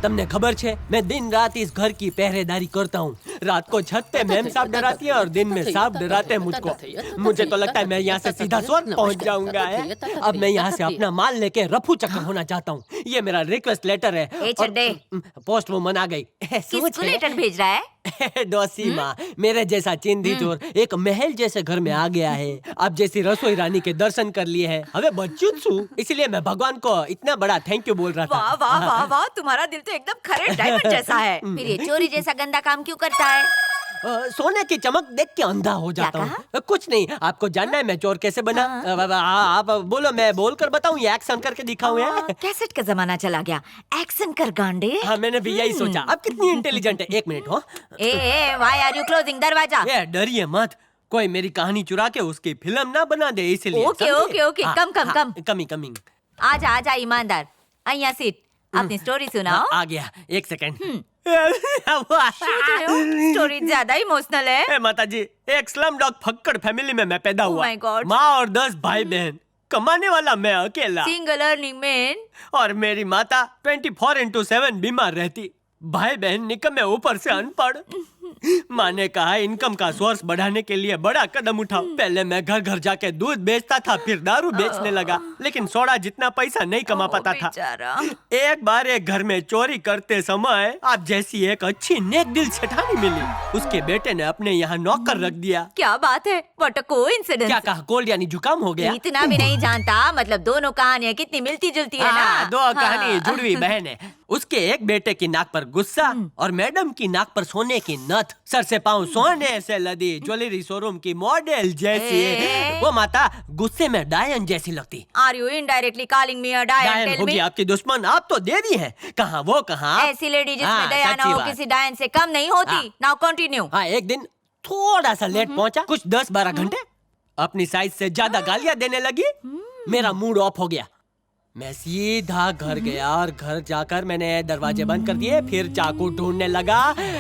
તમને ખબર છે मैं दिन रात इस घर की पहरेदारी करता हूँ। रात को छत पे मैम साहब डराती है और दिन में साहब डराते हैं मुझको। मुझे तो लगता है मैं यहाँ से सीधा स्वर्ग पहुँच जाऊंगा है। अब मैं यहाँ से अपना माल लेके रफू चक्कर होना चाहता हूँ। ये मेरा रिक्वेस्ट लेटर है। ए चड्डे, पोस्ट वुमन आ गई। किसको लेटर भेज रहा है? डोसी माँ, मेरे जैसा चिंदी चोर एक महल जैसे घर में आ गया है। अब जैसी रसोई रानी के दर्शन कर लिए हैं। अबे बच्चू छू, इसलिए मैं भगवान को इतना बड़ा थैंक यू बोल रहा था। वाह वाह वाह वाह, तुम्हारा दिल तो एकदम खरे डायमंड जैसा है। फिर ये चोरी जैसा गंदा काम क्यों करता है? सोने की चमक देख के अंधा हो जाता हूँ। कुछ नहीं, आपको जानना है मैं चोर कैसे बना? आप बोलो, मैं बोल कर बताऊँ या एक्शन करके दिखाऊँ? कैसेट का जमाना चला गया, एक्शन कर गांडे। हाँ, मैंने भी यही सोचा। अब कितनी इंटेलिजेंट है। एक मिनट हो। व्हाई आर यू क्लोजिंग दरवाजा? ये डरिए मत, कोई मेरी कहानी चुरा के उसकी फिल्म ना बना दे, इसलिए। ओके ओके ओके, कम कमिंग। आजा ईमानदार, અહીંયા सीट, अपनी स्टोरी सुनाओ। आ गया, एक सेकंड। स्टोरी ज्यादा इमोशनल है। माता जी, एक स्लम डॉग फक्कड़ फैमिली में मैं पैदा हुआ। my God. माँ और 10 भाई बहन, कमाने वाला मैं अकेला। Single earning man. और मेरी माता 24/7 बीमार रहती। भाई बहन निकम्मे, ऊपर से अनपढ़। माँ ने कहा इनकम का सोर्स बढ़ाने के लिए बड़ा कदम उठाओ। पहले मैं घर घर जाके दूध बेचता था, फिर दारू बेचने लगा, लेकिन सोडा जितना पैसा नहीं कमा पाता था। एक बार एक घर में चोरी करते समय आप जैसी एक अच्छी नेक दिल सेठानी मिली। उसके बेटे ने अपने यहाँ नौकर रख दिया। क्या बात है, व्हाट अ कोइंसिडेंस। क्या कहा? कोल्ड यानी जुकाम हो गया? इतना भी नहीं जानता, मतलब दोनों कहानियाँ कितनी मिलती जुलती है ना। दो कहानी जुड़वी बहन है। उसके एक बेटे की नाक पर गुस्सा और मैडम की नाक पर सोने की नथ, सर से पाँव सोने से लदी, ज्वेलरी शोरूम की मॉडल जैसी। वो माता गुस्से में डायन जैसी लगती। Are you indirectly calling me a डायन? टेल होगी मी। आपकी दुश्मन, आप तो देवी हैं। कहाँ वो कहाँ? ऐसी लेडी जिसमें दया न हो किसी डायन से कम नहीं होती। Now continue. हाँ, एक दिन थोड़ा सा लेट पहुंचा, कुछ 10-12 घंटे। अपनी साइज से ज्यादा गालियां देने लगी। मेरा मूड ऑफ हो गया। मैं सीधा घर गया और घर जाकर मैंने दरवाजे बंद कर दिए। फिर चाकू ढूंढने लगा।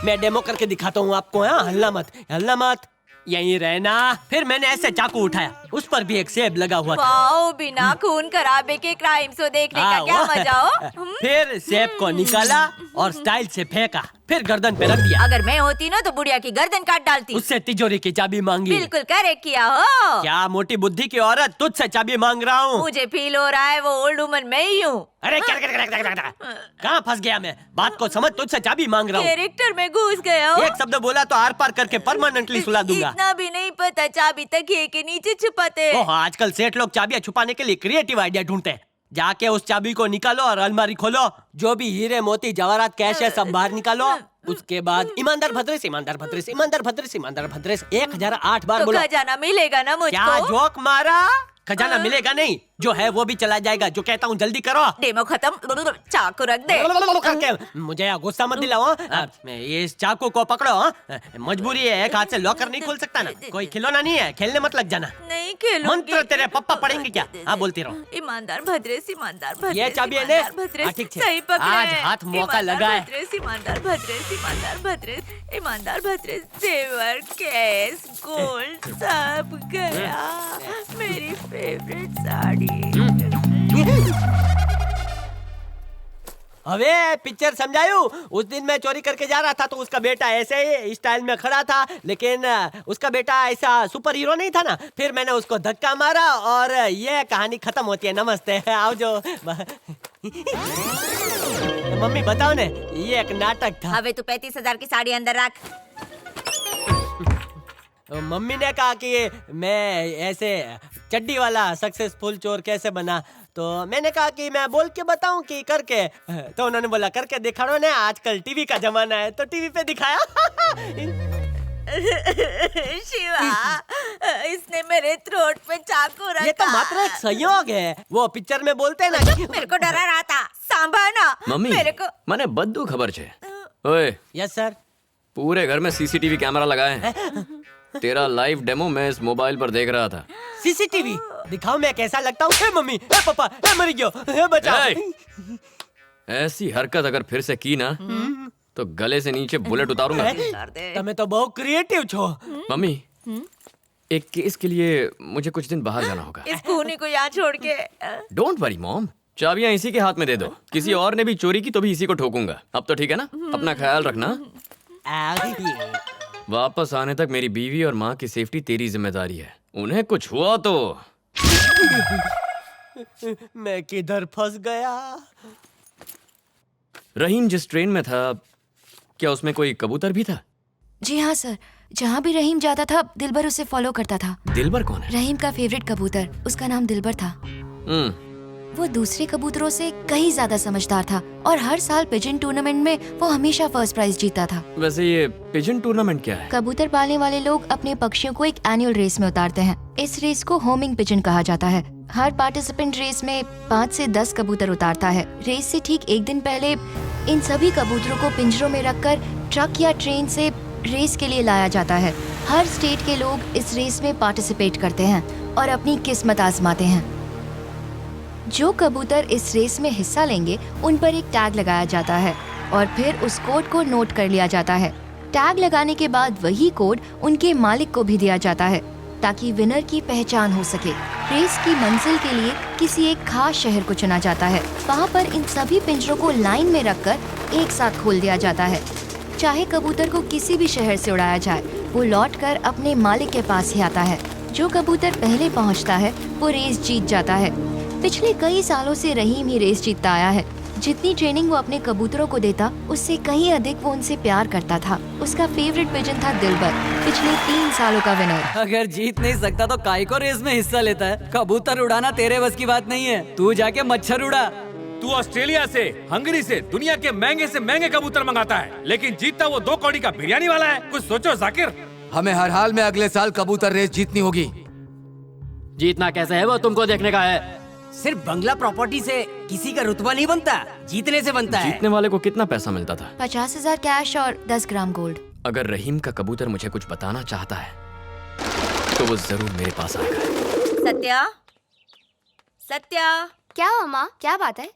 मैं डेमो करके दिखाता हूँ आपको। हाँ, हल्ला मत, यहीं रहना। फिर मैंने ऐसे चाकू उठाया, उस पर भी एक सेब लगा हुआ था। वाओ, बिना खून खराबे के क्राइम शो देखने का क्या मजा हो। फिर सेब को निकाला और स्टाइल से फेंका, फिर गर्दन पे रख दिया। अगर मैं होती ना तो बुढ़िया की गर्दन काट डालती। उससे तिजोरी की चाबी मांगी। बिल्कुल करेक्ट किया हो। क्या मोटी बुद्धि की औरत, तुझसे चाबी मांग रहा हूँ। मुझे फील हो रहा है वो ओल्ड वुमन मैं ही हूँ। अरे कहाँ फंस गया मैं? बात को समझ, तुझसे चाबी मांग रहा हूँ। कैरेक्टर में घुस गया हो। एक शब्द बोला तो आर पार करके परमानेंटली सुला दूंगा। इतना भी नहीं पता चाबी तकिए के नीचे छुपाते हैं। ओह, आजकल सेठ लोग चाबियां छुपाने के लिए क्रिएटिव आइडिया ढूंढते हैं। जाके उस चाबी को निकालो और अलमारी खोलो। जो भी हीरे मोती जवाहरात कैश है सब बाहर निकालो। उसके बाद ईमानदार भद्रेश, ईमानदार भद्रेश, ईमानदार भद्रेश, ईमानदार भद्रेश 1008 बार बोलो। खजाना मिलेगा ना मुझको? क्या जोक मारा? खजाना मिलेगा नहीं, जो है वो भी चला जाएगा। जो कहता हूँ जल्दी करो। डेमो खत्म, चाकू रख दे। करके मुझे गुस्सा मत दिलाओ। इस चाकू को पकड़ो। मजबूरी है, एक हाथ से लॉकर नहीं खोल सकता ना। कोई खिलौना नहीं है, खेलने मत लग जाना। नहीं खेलूंगी। मंत्र तेरे पप्पा पढ़ेंगे क्या? हाँ, बोलती रहो। ईमानदार भद्रेश, ईमानदार भद्रेश, ये चाबी है ने? भद्रेश, सही पकड़े। आज हाथ मौका लगा है। ईमानदार भद्रेश, ईमानदार भद्रेश, ईमानदार भद्रेश, जेवर, कैश, गोल्ड सब गया। मेरी फेवरेट साड़ी। अबे पिक्चर समझायू? उस दिन मैं चोरी करके जा रहा था तो उसका बेटा ऐसे ही स्टाइल में खड़ा था, लेकिन उसका बेटा ऐसा सुपर हीरो नहीं था ना। फिर मैंने उसको धक्का मारा और ये कहानी खत्म होती है। नमस्ते, आओ जो। मम्मी बताओ ने, ये एक नाटक था। अबे तू 35,000 की साड़ी अंदर रख। मम्मी ने कहा कि मैं ऐसे चड्डी वाला सक्सेसफुल चोर कैसे बना, तो मैंने कहा कि मैं बोल के बताऊं कि करके। तो उन्होंने बोला करके दिखाओ ना, आजकल टीवी का जमाना है, तो टीवी पे दिखाया। शिवा, इसने मेरे थ्रोट पे चाकू रखा। ये तो मात्र एक संयोग है। वो पिक्चर में बोलते हैं ना। मेरे को डरा रहा था, सांभा ना। मम्मी, मेरे को मैंने बद्दू खबर छे। ओए, यस सर। पूरे घर में सीसीटीवी कैमरा लगाए हैं। तेरा लाइव डेमो मैं इस मोबाइल पर देख रहा था। सीसीटीवी दिखाओ, मैं कैसा लगता हूँ? मम्मी, पापा, मर गयो, बचाओ। ऐसी हरकत अगर फिर से की ना तो गले से नीचे बुलेट उतारूंगा। तुम्हें तो बहुत क्रिएटिव छो। मम्मी, एक केस के लिए मुझे कुछ दिन बाहर जाना होगा। इस खूनी को यहाँ छोड़ के। डोंट वरी मॉम, चाबियां इसी के हाथ में दे दो। किसी और ने भी चोरी की तो भी इसी को ठोकूंगा। अब तो ठीक है ना? अपना ख्याल रखना। वापस आने तक मेरी बीवी और माँ की सेफ्टी तेरी जिम्मेदारी है। उन्हें कुछ हुआ तो मैं किधर फंस गया? रहीम जिस ट्रेन में था, क्या उसमें कोई कबूतर भी था? जी हाँ सर, जहाँ भी रहीम जाता था दिलबर उसे फॉलो करता था। दिलबर कौन है? रहीम का फेवरेट कबूतर, उसका नाम दिलबर था। वो दूसरे कबूतरों से कहीं ज्यादा समझदार था और हर साल पिजन टूर्नामेंट में वो हमेशा फर्स्ट प्राइज जीता था। वैसे ये पिजन टूर्नामेंट क्या है? कबूतर पालने वाले लोग अपने पक्षियों को एक एनुअल रेस में उतारते हैं। इस रेस को होमिंग पिजन कहा जाता है। हर पार्टिसिपेंट रेस में 5 से 10 कबूतर उतारता है। रेस से ठीक एक दिन पहले इन सभी कबूतरों को पिंजरों में रखकर ट्रक या ट्रेन से रेस के लिए लाया जाता है। हर स्टेट के लोग इस रेस में पार्टिसिपेट करते हैं और अपनी किस्मत आजमाते हैं। जो कबूतर इस रेस में हिस्सा लेंगे उन पर एक टैग लगाया जाता है और फिर उस कोड को नोट कर लिया जाता है। टैग लगाने के बाद वही कोड उनके मालिक को भी दिया जाता है ताकि विनर की पहचान हो सके। रेस की मंजिल के लिए किसी एक खास शहर को चुना जाता है। वहाँ पर इन सभी पिंजरों को लाइन में रखकर एक साथ खोल दिया जाता है। चाहे कबूतर को किसी भी शहर से उड़ाया जाए, वो लौटकर अपने मालिक के पास ही आता है। जो कबूतर पहले पहुँचता है वो रेस जीत जाता है। पिछले कई सालों से रहीम ही रेस जीतता आया है। जितनी ट्रेनिंग वो अपने कबूतरों को देता, उससे कहीं अधिक वो उनसे प्यार करता था। उसका फेवरेट पिजन था दिलबर, पिछले 3 सालों का विनर। अगर जीत नहीं सकता तो काहे को रेस में हिस्सा लेता है? कबूतर उड़ाना तेरे बस की बात नहीं है। तू जाके मच्छर उड़ा। तू ऑस्ट्रेलिया से, हंगरी से दुनिया के महंगे से महंगे कबूतर मंगाता है, लेकिन जीतता वो 2 कौड़ी का बिरयानी वाला है। कुछ सोचो जाकिर। हमें हर हाल में अगले साल कबूतर रेस जीतनी होगी। जीतना कैसे है वो तुमको देखने का है। सिर्फ बंगला प्रॉपर्टी से किसी का रुतबा नहीं बनता, जीतने से बनता है। जीतने वाले को कितना पैसा मिलता था? 50,000 कैश और 10 ग्राम गोल्ड। अगर रहीम का कबूतर मुझे कुछ बताना चाहता है तो वो जरूर मेरे पास आएगा। सत्या, सत्या, क्या हुआ माँ, क्या बात है?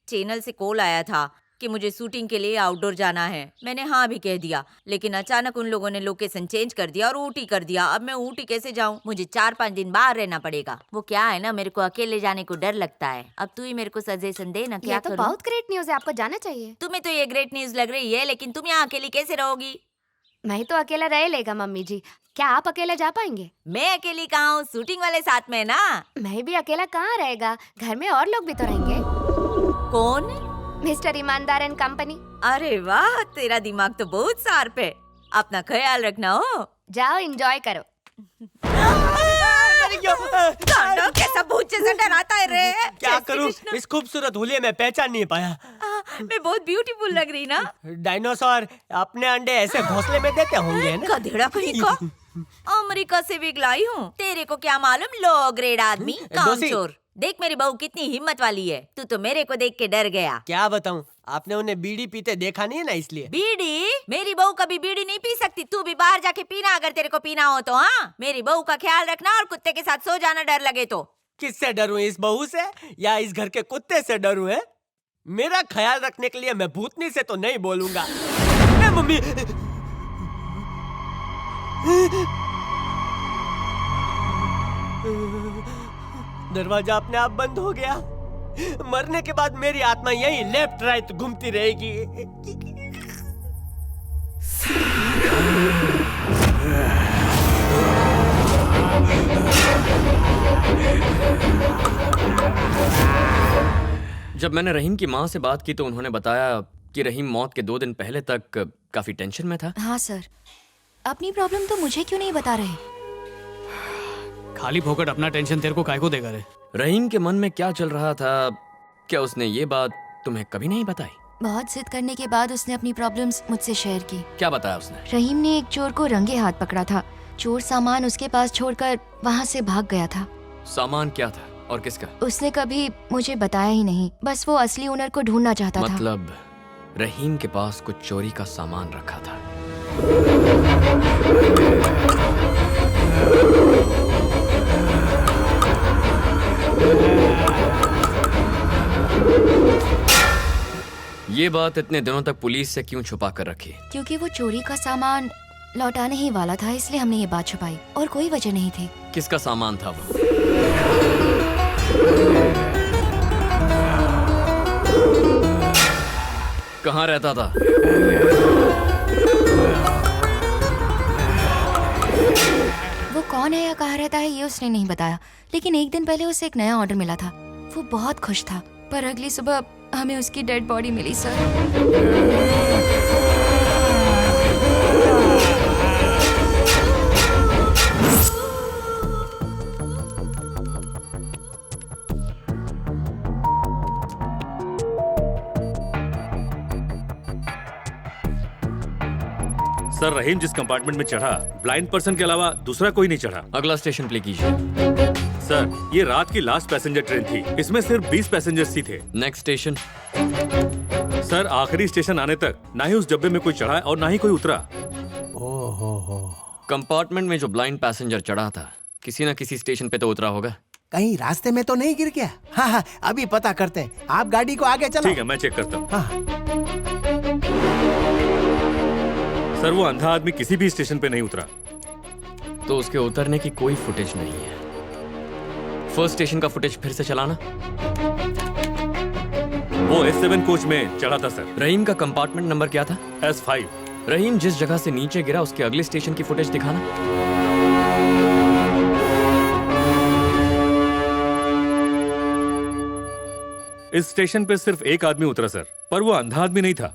चैनल से कॉल आया था कि मुझे शूटिंग के लिए आउटडोर जाना है। मैंने हाँ भी कह दिया, लेकिन अचानक उन लोगों ने लोकेशन चेंज कर दिया और ऊटी कर दिया। अब मैं ऊटी कैसे जाऊँ? मुझे 4-5 दिन बाहर रहना पड़ेगा। वो क्या है ना, मेरे को अकेले जाने को डर लगता है। अब तू ही मेरे को सजेशन दे ना, क्या ये तो करूं? बहुत ग्रेट न्यूज है, आपको जाना चाहिए। तुम्हें तो ये ग्रेट न्यूज लग रही है, लेकिन तुम यहाँ अकेली कैसे रहोगी? मैं तो अकेला रह लेगा मम्मी जी। क्या आप अकेला जा पाएंगे? मैं अकेली कहाँ हूँ, शूटिंग वाले साथ में ना। मैं भी अकेला कहाँ रहेगा, घर में और लोग भी तो रहेंगे। कौन? मिस्टर ईमानदार एंड कंपनी। अरे वाह, तेरा दिमाग तो बहुत शार्प है। अपना ख्याल रखना हो। जाओ एंजॉय करो। गांडो, कैसा भूत जैसा डराता है रे। क्या जय श्री करूं? कृष्ण। इस खूबसूरत हुलिये में पहचान नहीं पाया। मैं बहुत ब्यूटीफुल लग रही ना। डायनासोर अपने अंडे ऐसे घोंसले में देते होंगे ना? गधेड़ा कहीं का। अमेरिका से भी लाई हूँ। तेरे को क्या मालूम, लो ग्रेड आदमी, कामचोर। देख मेरी बहू कितनी हिम्मत वाली है। तू तो मेरे को देख के डर गया। क्या बताऊं, आपने उन्हें बीड़ी पीते देखा नहीं है ना, इसलिए। बीड़ी? मेरी बहू कभी बीड़ी नहीं पी सकती। तू भी बाहर जाके पीना अगर तेरे को पीना हो तो। हाँ, मेरी बहू का ख्याल रखना और कुत्ते के साथ सो जाना डर लगे तो। किससे डरूं, इस बहू से या इस घर के कुत्ते से डरूं? है मेरा ख्याल रखने के लिए मैं भूतनी से तो नहीं बोलूंगा। मम्मी, दरवाजा अपने आप बंद हो गया। मरने के बाद मेरी आत्मा यही लेफ्ट राइट घूमती रहेगी। जब मैंने रहीम की माँ से बात की तो उन्होंने बताया कि रहीम मौत के 2 दिन पहले तक काफी टेंशन में था। हाँ सर, अपनी प्रॉब्लम तो मुझे क्यों नहीं बता रहे? खाली फोकट अपना टेंशन तेरे को काय को देगा रे? रहीम के मन में क्या चल रहा था, क्या उसने ये बात तुम्हें कभी नहीं बताई? बहुत जिद करने के बाद उसने अपनी प्रॉब्लम्स मुझसे शेयर की। क्या बताया उसने? रहीम ने एक चोर को रंगे हाथ पकड़ा था। चोर सामान उसके पास छोड़कर वहाँ से भाग गया था। सामान क्या था और किसका? उसने कभी मुझे बताया ही नहीं, बस वो असली ओनर को ढूंढना चाहता था। मतलब रहीम के पास कुछ चोरी का सामान रखा था। ये बात इतने दिनों तक पुलिस से क्यों छुपा कर रखी? क्योंकि वो चोरी का सामान लौटाने ही वाला था, इसलिए हमने ये बात छुपाई, और कोई वजह नहीं थी। किसका सामान था वो? कहाँ रहता था? वो कौन है या कहाँ रहता है ये उसने नहीं बताया, लेकिन एक दिन पहले उसे एक नया ऑर्डर मिला था। वो बहुत खुश था, पर अगली सुबह हमें उसकी डेड बॉडी मिली सर। सर, रहीम जिस कंपार्टमेंट में चढ़ा, ब्लाइंड पर्सन के अलावा दूसरा कोई नहीं चढ़ा। अगला स्टेशन प्ले कीजिए। सर, ये रात की लास्ट पैसेंजर ट्रेन थी। इसमें सिर्फ 20 पैसेंजर्स ही थे। Next station. सर, आखिरी स्टेशन आने तक ना ही उस डब्बे में कोई चढ़ा और ना ही कोई उतरा। कंपार्टमेंट में जो ब्लाइंड पैसेंजर चढ़ा था, किसी न किसी स्टेशन पे तो उतरा होगा। कहीं रास्ते में तो नहीं गिर गया? हाँ हाँ, अभी पता करते हैं। आप गाड़ी को आगे चलाओ। ठीक है, मैं चेक करता हूँ। हाँ। सर, वो अंधा आदमी किसी भी स्टेशन पे नहीं उतरा। तो उसके उतरने की कोई फुटेज नहीं है। फर्स्ट स्टेशन का फुटेज फिर से चलाना। वो S7 कोच में चढ़ा था सर। रहीम का कंपार्टमेंट नंबर क्या था? S5। रहीम जिस जगह से नीचे गिरा उसके अगले स्टेशन की फुटेज दिखाना। इस स्टेशन पे सिर्फ एक आदमी उतरा सर, पर वो अंधा आदमी नहीं था।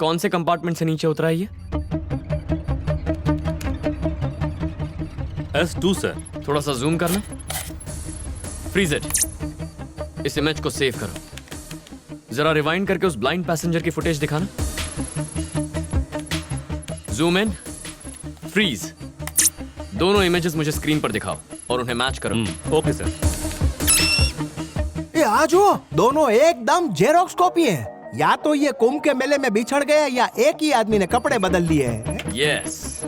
कौन से कंपार्टमेंट से नीचे उतरा है ये? S2 sir. थोड़ा सा जूम करना। Freeze it. इस इमेज को सेव करो। जरा रिवाइंड करके उस ब्लाइंड पैसेंजर की फुटेज दिखाना। Zoom in, freeze. दोनों इमेजेस मुझे स्क्रीन पर दिखाओ और उन्हें मैच करो। Okay sir. ये आज वो दोनों एकदम जेरोक्स कॉपी है। या तो ये कुंभ के मेले में बिछड़ गए या एक ही आदमी ने कपड़े बदल लिए हैं। Yes.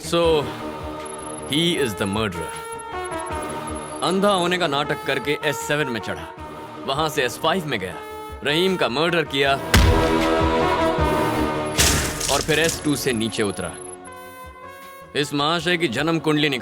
So he is the murderer. अंधा होने का नाटक करके S7 में चढ़ा, वहां से S5 में गया, रहीम का मर्डर किया और फिर S2 से नीचे उतरा। इस महाशय की जन्म कुंडली निकाल